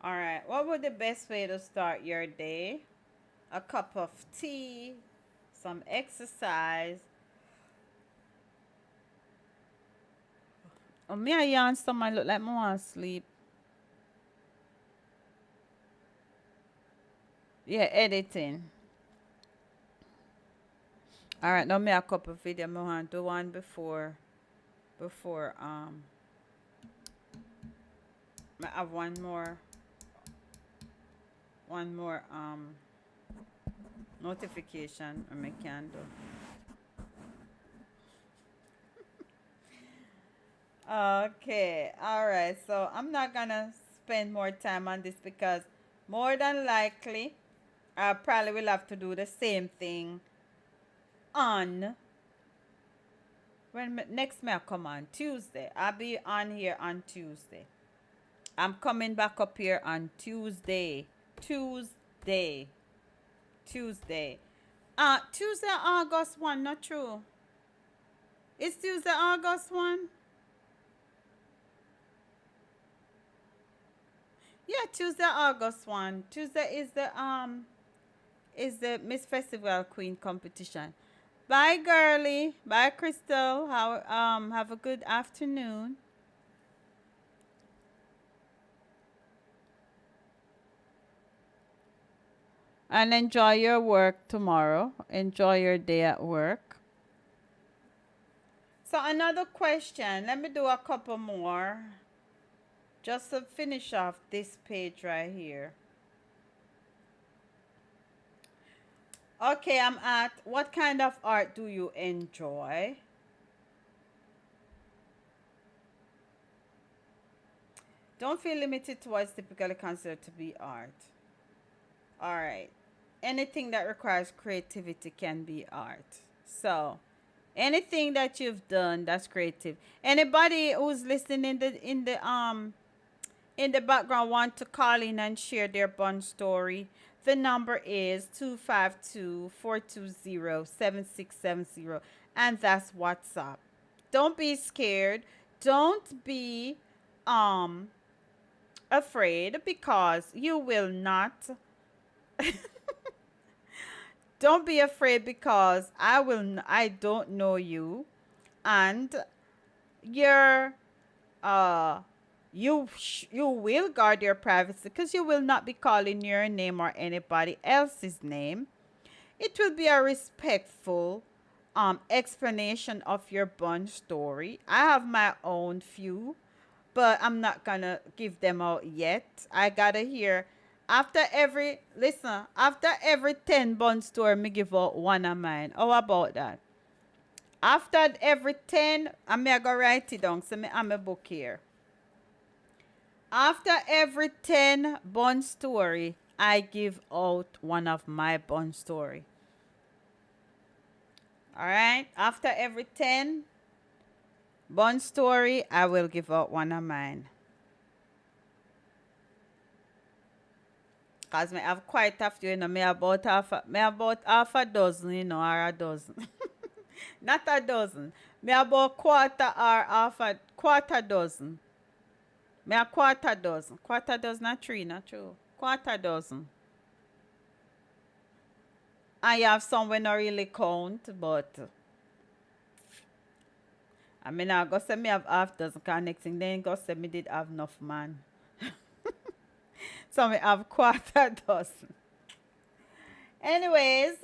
All right. What would the best way to start your day? A cup of tea, some exercise. Oh, me I yawn stomach look like me want to sleep. Yeah, editing. All right, now me a couple video. Me want to do one before I have one more notification and me can do. Okay, all right. So I'm not gonna spend more time on this because more than likely I probably will have to do the same thing on next may I come on Tuesday. I'll be on here on Tuesday. I'm coming back up here on Tuesday. Tuesday. Tuesday. Tuesday, August 1, not true. It's Tuesday, August 1. Yeah, Tuesday, August 1. Tuesday is the Miss Festival Queen competition. Bye, girly. Bye, Crystal. Have a good afternoon. And enjoy your work tomorrow. Enjoy your day at work. So another question. Let me do a couple more. Just to finish off this page right here. Okay, I'm at what kind of art do you enjoy? Don't feel limited to what's typically considered to be art. All right. Anything that requires creativity can be art. So, anything that you've done that's creative. Anybody who's listening in the background want to call in and share their bun story, the number is 252-420-7670, and that's WhatsApp. Don't be scared. Don't be um afraid, because you will not. Don't be afraid, because I don't know you, and you're uh you will guard your privacy, because you will not be calling your name or anybody else's name. It will be a respectful explanation of your bun story. I have my own few, but I'm not gonna give them out yet. I gotta hear after every 10 bun story, me give out one of mine. How about that? After every 10, I'm gonna write it down. So I'm a book here. After every 10 bun story, I give out one of my bun story. All right? After every 10 bun story, I will give out one of mine. Cause me have quite a few, me about half a dozen, or a dozen. Not a dozen. Me about quarter or half a quarter dozen. Me a quarter dozen. Quarter dozen, not three, not true. Quarter dozen. I have some when I really count, but I mean I go say me have half dozen connecting, then go say me did have enough man. So me have quarter dozen. Anyways,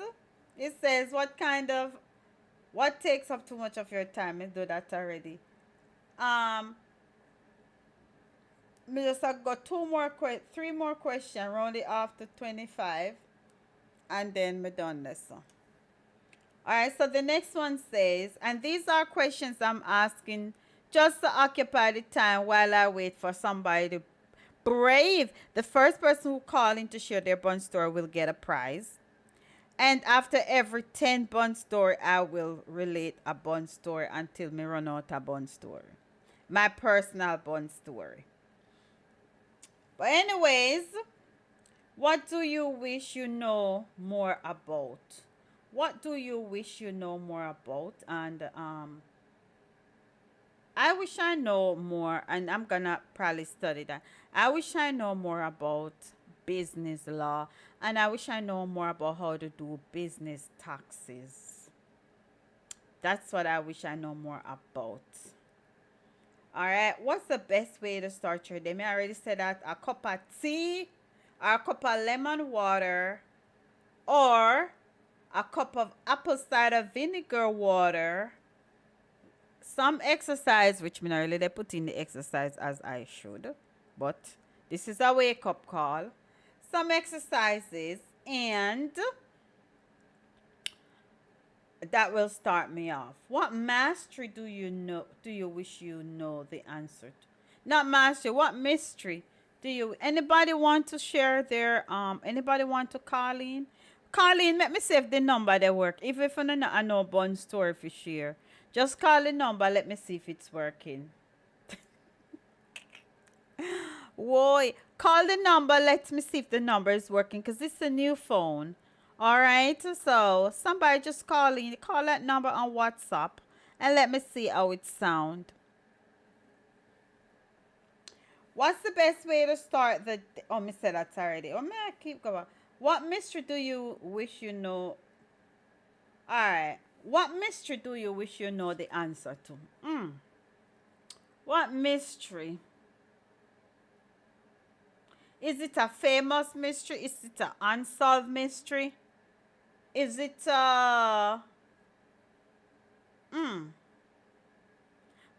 it says what takes up too much of your time? I do that already. Um, me just got three more questions, round it off to 25, and then me done this one. All right, so the next one says, and these are questions I'm asking just to occupy the time while I wait for somebody to brave. The first person who call in to share their bun story will get a prize. And after every 10 bun story, I will relate a bun story until me run out a bun story. My personal bun story. But anyways, what do you wish you know more about? What do you wish you know more about? And I wish I know more, and I'm gonna probably study that. I wish I know more about business law, and I wish I know more about how to do business taxes. That's what I wish I know more about. All right, what's the best way to start your day? I already said that a cup of tea, or a cup of lemon water, or a cup of apple cider vinegar water, some exercise, which me not really they put in the exercise as I should, but this is a wake up call. Some exercises, and that will start me off. What mastery do you know? Do you wish you know the answer to? Not mastery. What mystery do you? Anybody want to share their? Anybody want to call in? Call in. Let me see if the number they work. If you know I know bun story for share, just call the number. Let me see if it's working. Whoa, call the number. Let me see if the number is working, because this is a new phone. All right, so somebody just call in. Call that number on WhatsApp and let me see how it sound. What's the best way to start the? Oh, me said that already. Oh, may I keep going? What mystery do you wish you know? All right. What mystery do you wish you know the answer to? What mystery? Is it a famous mystery? Is it an unsolved mystery? Is it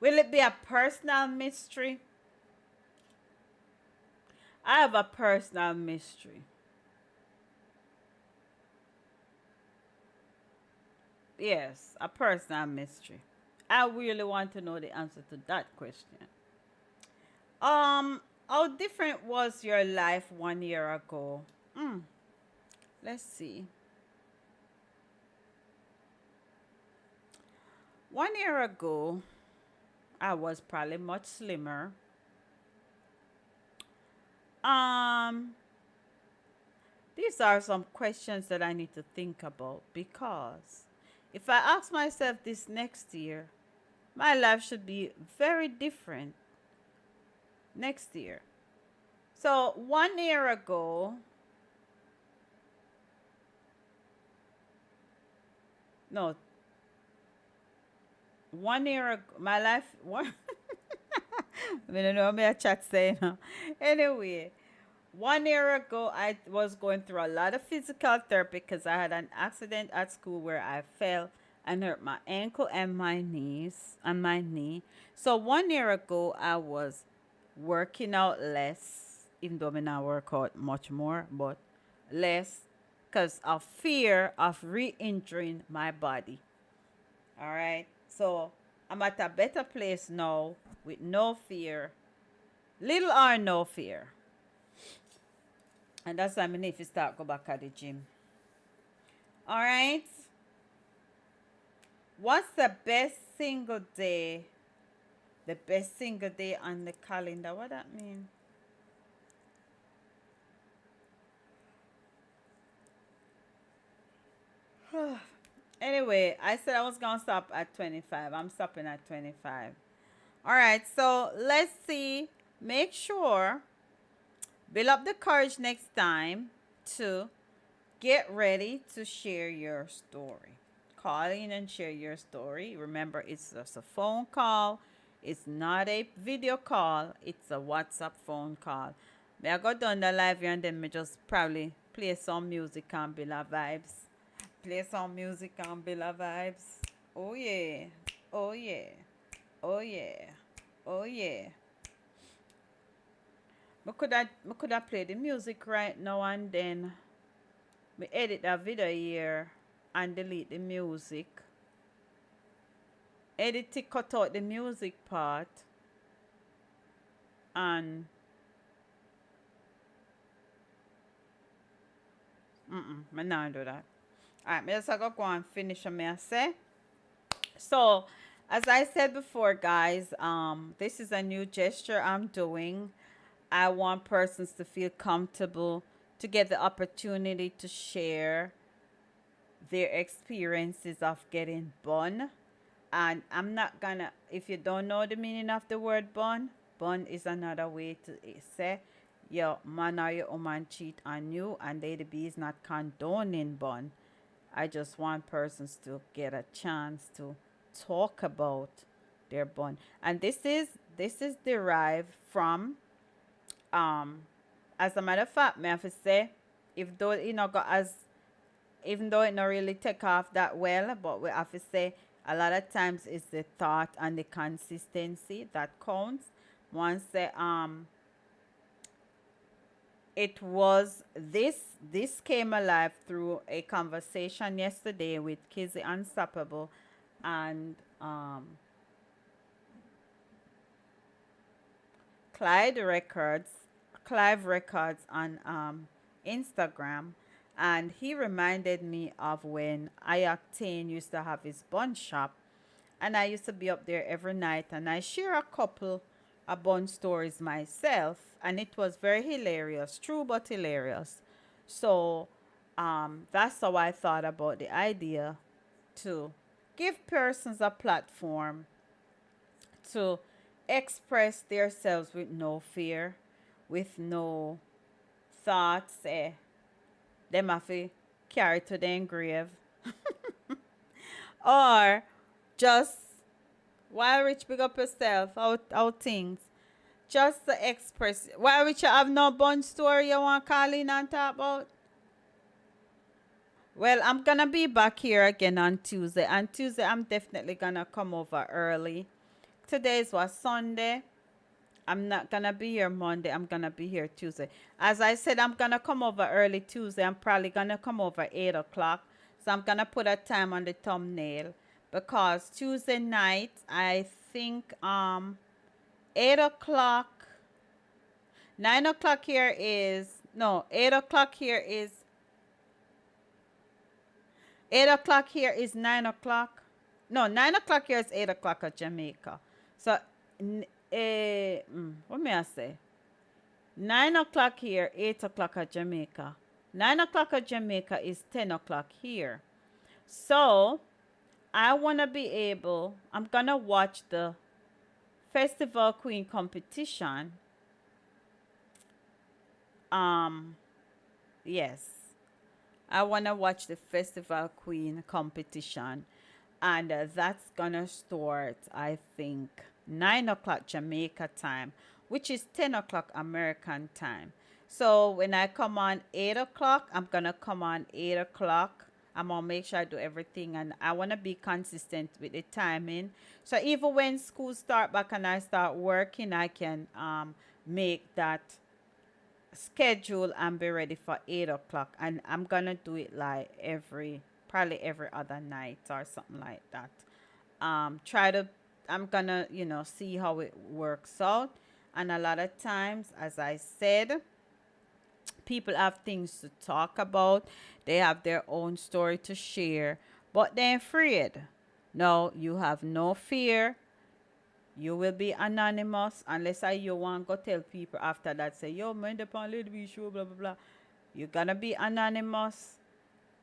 Will it be a personal mystery? I have a personal mystery. Yes, a personal mystery. I really want to know the answer to that question. Um, how different was your life 1 year ago? Hmm. Let's see. 1 year ago, I was probably much slimmer. Um, these are some questions that I need to think about because if I ask myself this next year, my life should be very different next year. So 1 year ago, no, 1 year ago, my life, one, I don't know, me a chat saying. Anyway, 1 year ago, I was going through a lot of physical therapy because I had an accident at school where I fell and hurt my ankle and my knees and my knee. So 1 year ago, I was working out less, even though I now work out much more, but less because of fear of re-injuring my body. All right. So I'm at a better place now with no fear, little or no fear. And that's why I mean if you start go back at the gym. All right. What's the best single day? The best single day on the calendar. What that mean? Anyway, I said I was gonna stop at 25. I'm stopping at 25. All right. So let's see. Make sure build up the courage next time to get ready to share your story. Call in and share your story. Remember, it's just a phone call. It's not a video call. It's a WhatsApp phone call. May I go down the live here and then me just probably play some music and build a vibes. Play some music and build a vibes. Oh yeah. Oh yeah. Oh yeah. Oh yeah. Me coulda play the music right now and then me edit that video here and delete the music. Edit it, cut out the music part, and me not do that. Alright, me just go and finish what me I say. So, as I said before, guys, this is a new gesture I'm doing. I want persons to feel comfortable to get the opportunity to share their experiences of getting bun. And I'm not gonna, if you don't know the meaning of the word bun is another way to say your man or your woman cheat on you, and Lady B is not condoning bun. I just want persons to get a chance to talk about their bun. And this is derived from um as a matter of fact, may I have to say, if though you know got as even though it not really take off that well, but we have to say a lot of times it's the thought and the consistency that counts. Once it was this came alive through a conversation yesterday with Kizzy Unstoppable and Clyde Records, Clive Records on Instagram, and he reminded me of when Ioctane used to have his bun shop, and I used to be up there every night, and I share a couple of bun stories myself, and it was very hilarious, true but hilarious. So that's how I thought about the idea to give persons a platform to express themselves with no fear, with no thoughts, them have to carry to the grave, or just while rich big up yourself, out things. Just to express. Why Rich you have no bun story you want to call in and talk about? Well, I'm gonna be back here again on Tuesday. On Tuesday, I'm definitely gonna come over early today is what, Sunday? I'm not gonna be here Monday. I'm gonna be here Tuesday. As I said, I'm gonna come over early Tuesday. I'm probably gonna come over 8 o'clock. So I'm gonna put a time on the thumbnail because Tuesday night I think 8 o'clock, 9 o'clock here is no 8 o'clock here is 8 o'clock here is 9 o'clock. No, 9 o'clock here is 8 o'clock at Jamaica. So what may I say? 9 o'clock here, 8 o'clock at Jamaica. 9 o'clock at Jamaica is 10 o'clock here. So I wanna be able. I'm gonna watch the Festival Queen competition. Um, yes, I wanna watch the Festival Queen competition, and that's gonna start, I think, 9 o'clock Jamaica time, which is 10 o'clock American time. So when I come on 8 o'clock, I'm gonna come on 8 o'clock. I'm gonna make sure I do everything, and I wanna be consistent with the timing. So even when school start back and I start working, I can make that schedule and be ready for 8 o'clock. And I'm gonna do it like probably every other night or something like that. Try to I'm gonna see how it works out. And a lot of times, as I said, people have things to talk about. They have their own story to share, but they're afraid. No, you have no fear. You will be anonymous unless you want to go tell people after that, say, yo, man, the pan lady be show, blah, blah, blah. You're going to be anonymous.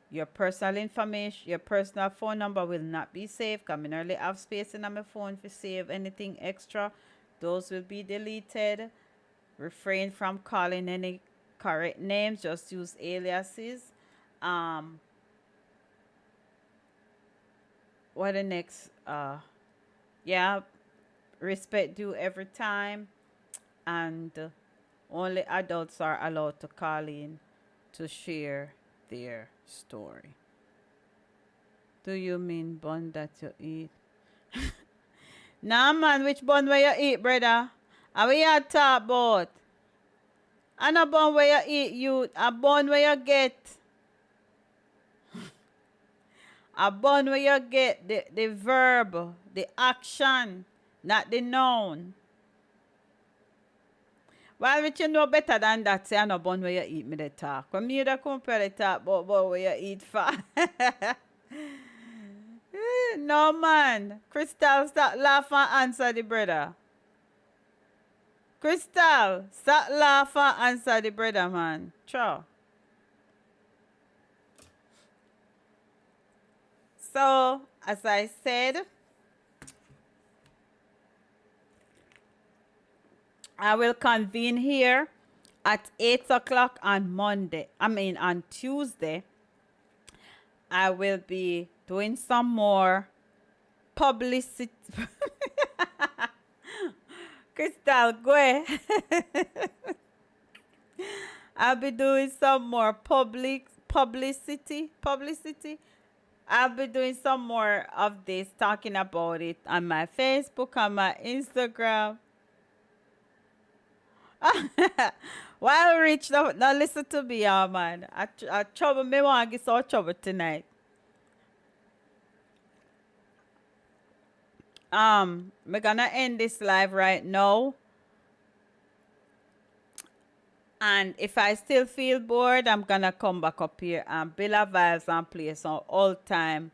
Your personal information, your personal phone number will not be saved. Because I only have space in my phone to save anything extra. Those will be deleted. Refrain from calling any correct names. Just use aliases. Um, what the next? Yeah, respect due every time, and only adults are allowed to call in to share their story. Do you mean bun that you eat? Nah, man, which bun where you eat, brother? And we are talk about. And a bun where you eat, you. A bun where you get. A bun where you get the verb, the action, not the noun. Why would you know better than that? Say, I no bun where you eat me the talk. When me the compare the talk about bun where you eat for. No, man. Crystal, stop laugh and answer the brother. Crystal, stop laugh and answer the brother, man. Sure. So, as I said, I will convene here at 8 o'clock on Monday. I mean, on Tuesday. I will be doing some more publicity. Crystal, go ahead. I'll be doing some more publicity. I'll be doing some more of this, talking about it on my Facebook, on my Instagram. While Rich, now listen to me, man. I trouble me want to get so trouble tonight. We're gonna end this live right now. And if I still feel bored, I'm gonna come back up here and build a vibes and play some old time